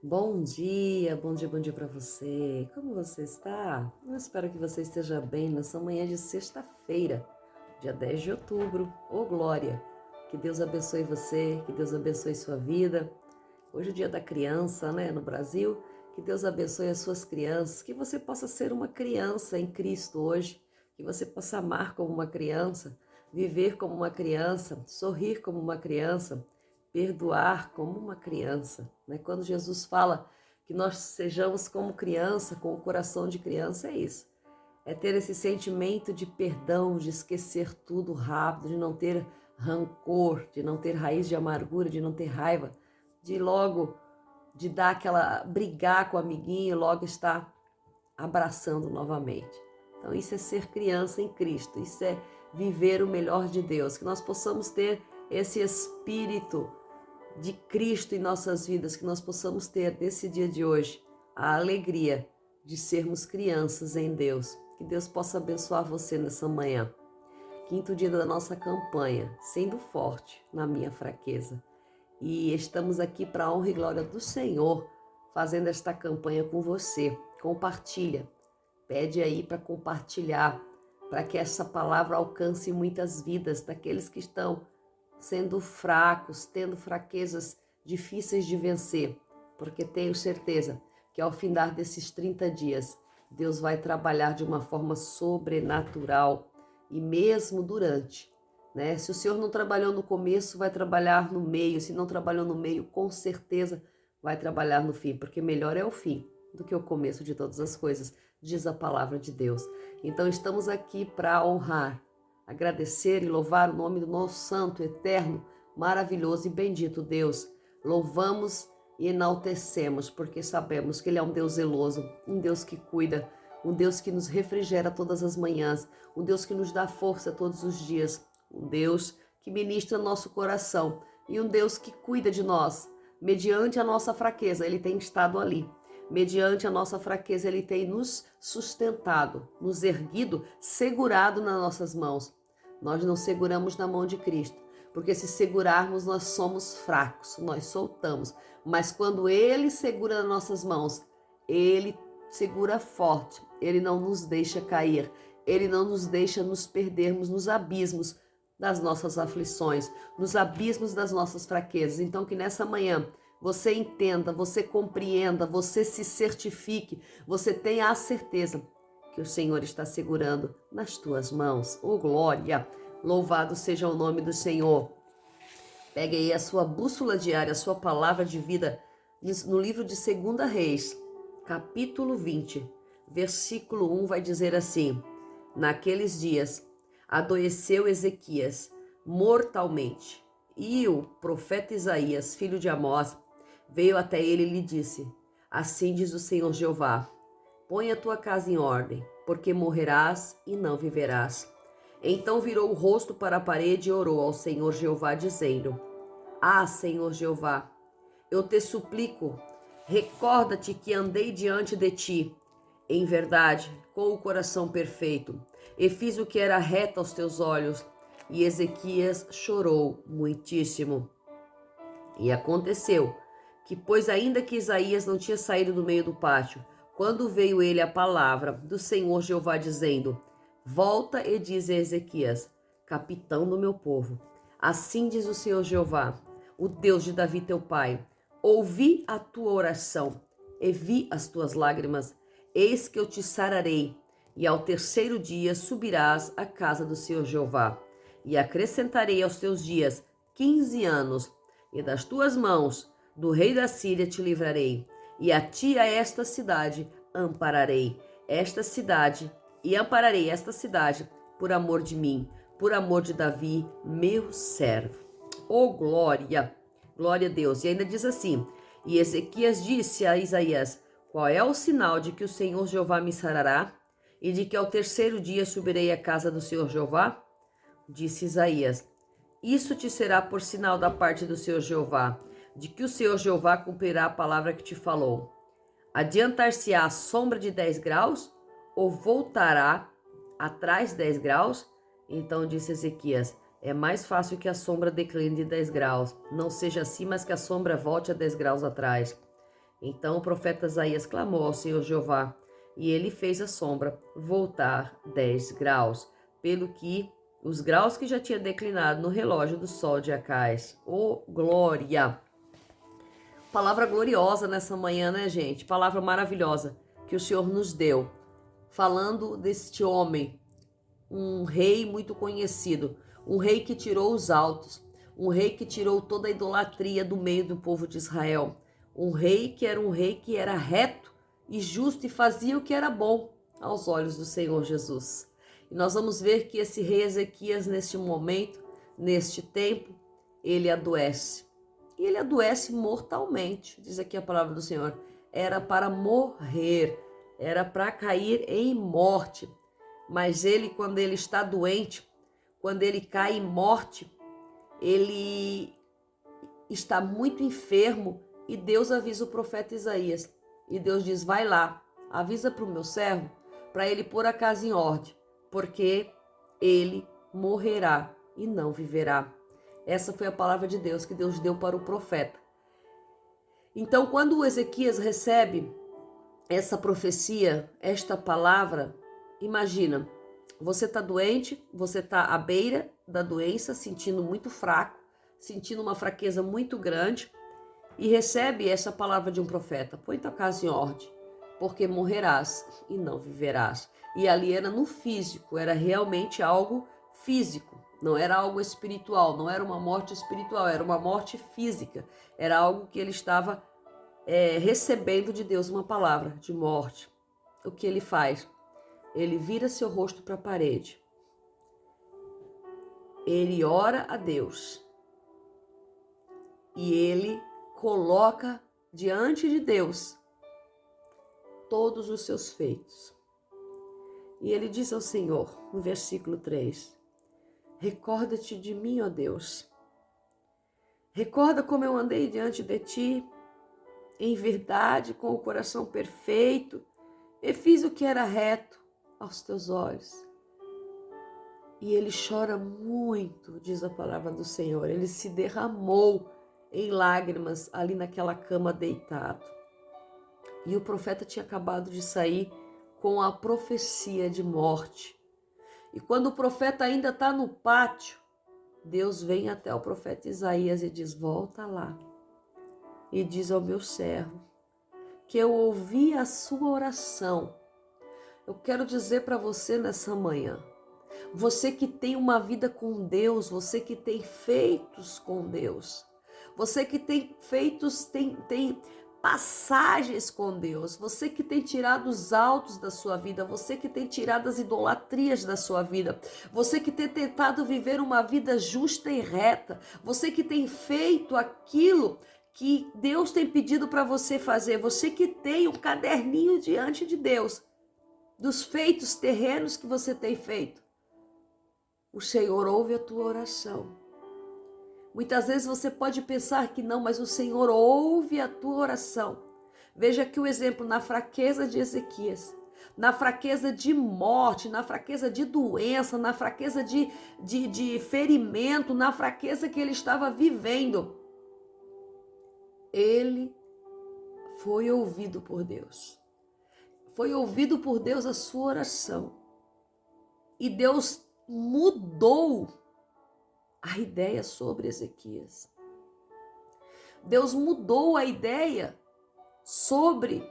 Bom dia, bom dia para você. Como você está? Eu espero que você esteja bem nessa manhã de sexta-feira, dia 10 de outubro. Ô glória! Que Deus abençoe você, que Deus abençoe sua vida. Hoje é o dia da criança, né, no Brasil. Que Deus abençoe as suas crianças, que você possa ser uma criança em Cristo hoje, que você possa amar como uma criança, viver como uma criança, sorrir como uma criança, perdoar como uma criança, né? Quando Jesus fala que nós sejamos como criança, com o coração de criança, é isso. É ter esse sentimento de perdão, de esquecer tudo rápido, de não ter rancor, de não ter raiz de amargura, de não ter raiva, de logo de dar aquela brigar com o amiguinho e logo estar abraçando novamente. Então isso é ser criança em Cristo, isso é viver o melhor de Deus, que nós possamos ter esse espírito de Cristo em nossas vidas, que nós possamos ter nesse dia de hoje a alegria de sermos crianças em Deus. Que Deus possa abençoar você nessa manhã. Quinto dia da nossa campanha, sendo forte na minha fraqueza. E estamos aqui para a honra e glória do Senhor, fazendo esta campanha com você. Compartilha, pede aí para compartilhar, para que essa palavra alcance muitas vidas daqueles que estão sendo fracos, tendo fraquezas difíceis de vencer, porque tenho certeza que ao findar desses 30 dias, Deus vai trabalhar de uma forma sobrenatural e mesmo durante, né? Se o Senhor não trabalhou no começo, vai trabalhar no meio, se não trabalhou no meio, com certeza vai trabalhar no fim, porque melhor é o fim do que o começo de todas as coisas, diz a palavra de Deus. Então estamos aqui para honrar, agradecer e louvar o nome do nosso santo, eterno, maravilhoso e bendito Deus. Louvamos e enaltecemos, porque sabemos que Ele é um Deus zeloso, um Deus que cuida, um Deus que nos refrigera todas as manhãs, um Deus que nos dá força todos os dias, um Deus que ministra nosso coração e um Deus que cuida de nós. Mediante a nossa fraqueza, Ele tem estado ali. Mediante a nossa fraqueza, Ele tem nos sustentado, nos erguido, segurado nas nossas mãos. Nós não seguramos na mão de Cristo, porque se segurarmos, nós somos fracos, nós soltamos. Mas quando Ele segura nas nossas mãos, Ele segura forte, Ele não nos deixa cair, Ele não nos deixa nos perdermos nos abismos das nossas aflições, nos abismos das nossas fraquezas. Então que nessa manhã você entenda, você compreenda, você se certifique, você tenha a certeza que o Senhor está segurando nas tuas mãos. Oh glória! Louvado seja o nome do Senhor. Pegue aí a sua bússola diária, a sua palavra de vida no livro de 2 Reis, capítulo 20, versículo 1 vai dizer assim: Naqueles dias adoeceu Ezequias mortalmente, e o profeta Isaías, filho de Amós, veio até ele e lhe disse: Assim diz o Senhor Jeová: Põe a tua casa em ordem, porque morrerás e não viverás. Então virou o rosto para a parede e orou ao Senhor Jeová, dizendo: Ah, Senhor Jeová, eu te suplico, recorda-te que andei diante de ti, em verdade, com o coração perfeito, e fiz o que era reto aos teus olhos. E Ezequias chorou muitíssimo. E aconteceu que, pois ainda que Isaías não tinha saído do meio do pátio, quando veio ele a palavra do Senhor Jeová dizendo: Volta e diz a Ezequias, capitão do meu povo, assim diz o Senhor Jeová, o Deus de Davi teu pai: Ouvi a tua oração e vi as tuas lágrimas, eis que eu te sararei, e ao terceiro dia subirás à casa do Senhor Jeová, e acrescentarei aos teus dias 15 anos, e das tuas mãos, do rei da Síria, te livrarei, e a ti a esta cidade ampararei, esta cidade, e ampararei esta cidade por amor de mim, por amor de Davi, meu servo. Oh, glória! Glória a Deus. E ainda diz assim: E Ezequias disse a Isaías: Qual é o sinal de que o Senhor Jeová me sarará? E de que ao terceiro dia subirei à casa do Senhor Jeová? Disse Isaías: Isso te será por sinal da parte do Senhor Jeová, de que o Senhor Jeová cumprirá a palavra que te falou. Adiantar-se-á a sombra de 10 graus? Ou voltará atrás 10 graus? Então disse Ezequias: É mais fácil que a sombra decline de 10 graus. Não seja assim, mas que a sombra volte a 10 graus atrás. Então o profeta Isaías clamou ao Senhor Jeová, e ele fez a sombra voltar 10 graus, pelo que os graus que já tinha declinado no relógio do sol de Acais. Oh, glória! Palavra gloriosa nessa manhã, né, gente? Palavra maravilhosa que o Senhor nos deu. Falando deste homem, um rei muito conhecido, um rei que tirou os altos, um rei que tirou toda a idolatria do meio do povo de Israel, um rei que era reto e justo e fazia o que era bom aos olhos do Senhor Jesus. E nós vamos ver que esse rei Ezequias, neste momento, neste tempo, ele adoece. E ele adoece mortalmente, diz aqui a palavra do Senhor. Era para morrer, era para cair em morte. Mas ele, quando ele está doente, quando ele cai em morte, ele está muito enfermo e Deus avisa o profeta Isaías. E Deus diz, vai lá, avisa para o meu servo, para ele pôr a casa em ordem, porque ele morrerá e não viverá. Essa foi a palavra de Deus que Deus deu para o profeta. Então, quando o Ezequias recebe essa profecia, esta palavra, imagina, você está doente, você está à beira da doença, sentindo muito fraco, sentindo uma fraqueza muito grande, e recebe essa palavra de um profeta, põe tua casa em ordem, porque morrerás e não viverás. E ali era no físico, era realmente algo físico, não era algo espiritual, não era uma morte espiritual, era uma morte física, era algo que ele estava recebendo de Deus, uma palavra de morte. O que ele faz? Ele vira seu rosto para a parede, ele ora a Deus e ele coloca diante de Deus todos os seus feitos. E ele diz ao Senhor, no versículo 3, recorda-te de mim, ó Deus. Recorda como eu andei diante de ti, em verdade, com o coração perfeito, e fiz o que era reto aos teus olhos. E ele chora muito, diz a palavra do Senhor. Ele se derramou em lágrimas ali naquela cama deitado. E o profeta tinha acabado de sair com a profecia de morte. E quando o profeta ainda está no pátio, Deus vem até o profeta Isaías e diz, volta lá. E diz ao meu servo que eu ouvi a sua oração. Eu quero dizer para você nessa manhã, você que tem uma vida com Deus, você que tem feitos com Deus, você que tem feitos, tem passagens com Deus, você que tem tirado os altos da sua vida, você que tem tirado as idolatrias da sua vida, você que tem tentado viver uma vida justa e reta, você que tem feito aquilo que Deus tem pedido para você fazer, você que tem um caderninho diante de Deus, dos feitos terrenos que você tem feito. O Senhor ouve a tua oração. Muitas vezes você pode pensar que não, mas o Senhor ouve a tua oração. Veja aqui o exemplo na fraqueza de Ezequias, na fraqueza de morte, na fraqueza de doença, na fraqueza de ferimento, na fraqueza que ele estava vivendo. Ele foi ouvido por Deus. Foi ouvido por Deus a sua oração. E Deus mudou a ideia sobre Ezequias. Deus mudou a ideia sobre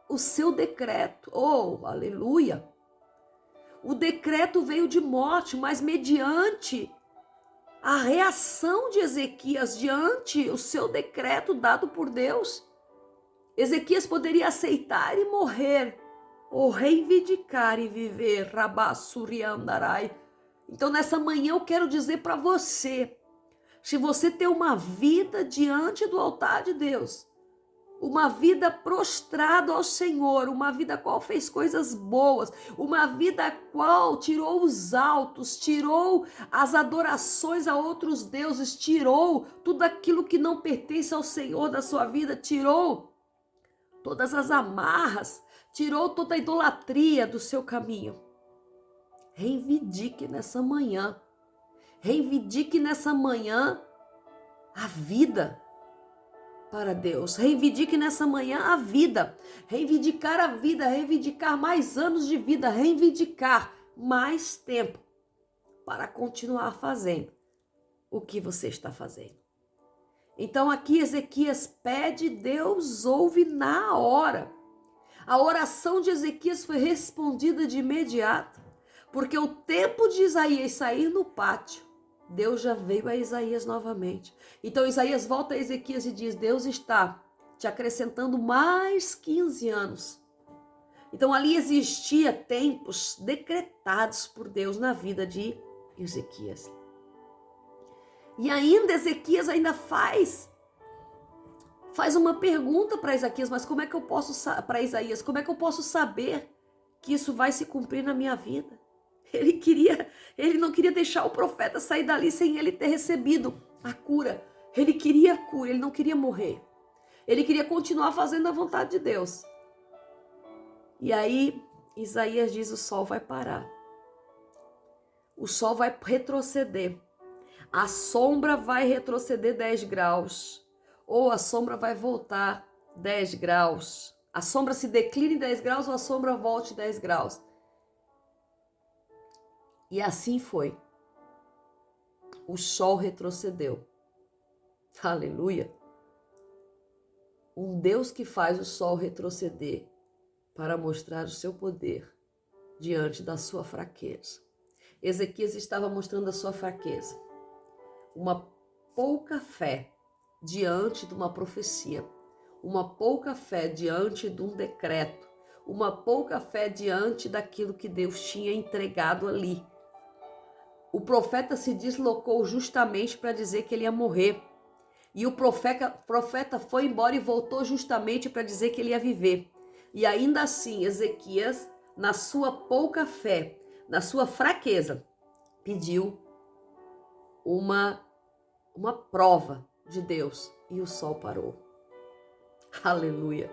o seu decreto. Oh, aleluia! O decreto veio de morte, mas mediante a reação de Ezequias diante o seu decreto dado por Deus, Ezequias poderia aceitar e morrer, ou reivindicar e viver. Rabassuriandarai. Então nessa manhã eu quero dizer para você, se você tem uma vida diante do altar de Deus, uma vida prostrada ao Senhor, uma vida qual fez coisas boas, uma vida qual tirou os altos, tirou as adorações a outros deuses, tirou tudo aquilo que não pertence ao Senhor da sua vida, tirou todas as amarras, tirou toda a idolatria do seu caminho. Reivindique nessa manhã a vida para Deus. Reivindique nessa manhã a vida. Reivindicar a vida, reivindicar mais anos de vida, reivindicar mais tempo para continuar fazendo o que você está fazendo. Então aqui Ezequias pede, Deus ouve na hora. A oração de Ezequias foi respondida de imediato, porque o tempo de Isaías sair no pátio, Deus já veio a Isaías novamente. Então Isaías volta a Ezequias e diz, Deus está te acrescentando mais 15 anos. Então ali existia tempos decretados por Deus na vida de Ezequias. E ainda Ezequias faz uma pergunta para Isaías, mas como é que eu posso saber que isso vai se cumprir na minha vida? Ele não queria deixar o profeta sair dali sem ele ter recebido a cura. Ele queria a cura, ele não queria morrer. Ele queria continuar fazendo a vontade de Deus. E aí Isaías diz, o sol vai parar. O sol vai retroceder. A sombra vai retroceder 10 graus. Ou a sombra vai voltar 10 graus. A sombra se declina em 10 graus ou a sombra volte 10 graus. E assim foi. O sol retrocedeu. Aleluia. Um Deus que faz o sol retroceder para mostrar o seu poder diante da sua fraqueza. Ezequias estava mostrando a sua fraqueza. Uma pouca fé diante de uma profecia. Uma pouca fé diante de um decreto. Uma pouca fé diante daquilo que Deus tinha entregado ali. O profeta se deslocou justamente para dizer que ele ia morrer. E o profeta foi embora e voltou justamente para dizer que ele ia viver. E ainda assim, Ezequias, na sua pouca fé, na sua fraqueza, pediu uma prova de Deus. E o sol parou. Aleluia.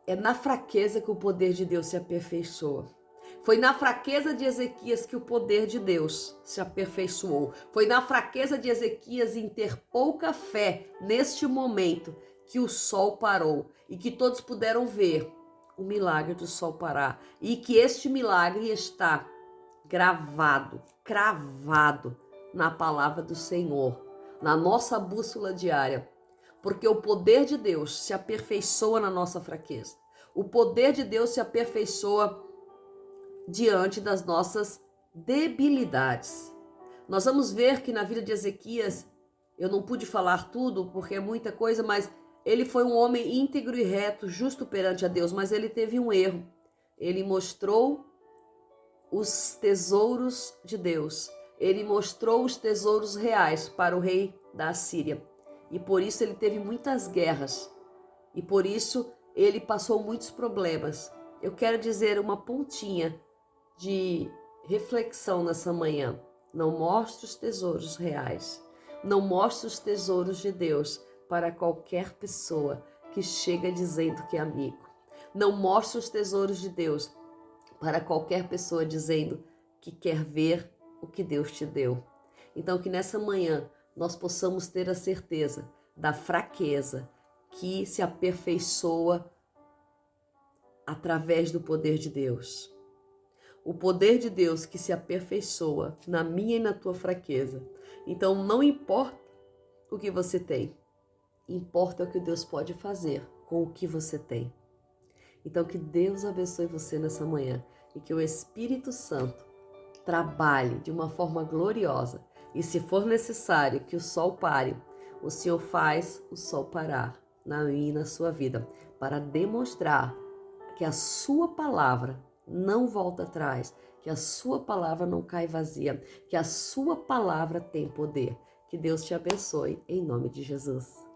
É na fraqueza que o poder de Deus se aperfeiçoa. Foi na fraqueza de Ezequias que o poder de Deus se aperfeiçoou. Foi na fraqueza de Ezequias em ter pouca fé neste momento que o sol parou e que todos puderam ver o milagre do sol parar. E que este milagre está gravado, cravado na palavra do Senhor, na nossa bússola diária. Porque o poder de Deus se aperfeiçoa na nossa fraqueza. O poder de Deus se aperfeiçoa diante das nossas debilidades. Nós vamos ver que na vida de Ezequias, eu não pude falar tudo porque é muita coisa, mas ele foi um homem íntegro e reto, justo perante a Deus, mas ele teve um erro. Ele mostrou os tesouros de Deus. Ele mostrou os tesouros reais para o rei da Assíria. E por isso ele teve muitas guerras. E por isso ele passou muitos problemas. Eu quero dizer uma pontinha de reflexão nessa manhã. Não mostre os tesouros reais. Não mostre os tesouros de Deus para qualquer pessoa que chega dizendo que é amigo. Não mostre os tesouros de Deus para qualquer pessoa dizendo que quer ver o que Deus te deu. Então que nessa manhã nós possamos ter a certeza da fraqueza que se aperfeiçoa através do poder de Deus. O poder de Deus que se aperfeiçoa na minha e na tua fraqueza. Então não importa o que você tem, importa o que Deus pode fazer com o que você tem. Então que Deus abençoe você nessa manhã e que o Espírito Santo trabalhe de uma forma gloriosa. E se for necessário que o sol pare, o Senhor faz o sol parar na minha e na sua vida, para demonstrar que a sua palavra não volta atrás, que a sua palavra não cai vazia, que a sua palavra tem poder. Que Deus te abençoe, em nome de Jesus.